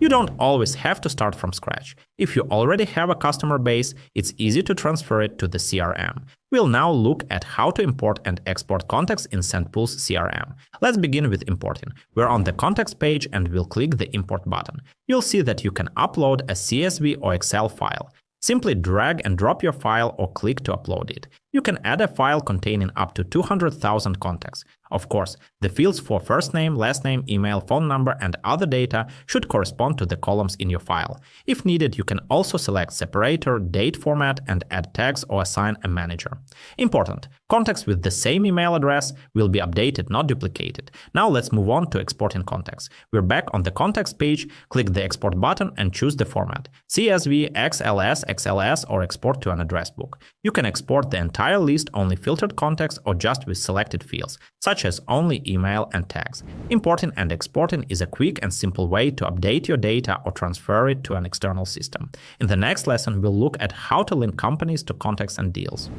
You don't always have to start from scratch. If you already have a customer base, it's easy to transfer it to the CRM. We'll now look at how to import and export contacts in SendPulse CRM. Let's begin with importing. We're on the contacts page and we'll click the import button. You'll see that you can upload a CSV or Excel file. Simply drag and drop your file or click to upload it. You can add a file containing up to 200,000 contacts. Of course, the fields for first name, last name, email, phone number, and other data should correspond to the columns in your file. If needed, you can also select separator, date format, and add tags or assign a manager. Important: contacts with the same email address will be updated, not duplicated. Now let's move on to exporting contacts. We're back on the contacts page, click the export button and choose the format: CSV, XLS, XLS, or export to an address book. You can export the entire list, only filtered contacts, or just with selected fields, such as only email and tags. Importing and exporting is a quick and simple way to update your data or transfer it to an external system. In the next lesson, we'll look at how to link companies to contacts and deals.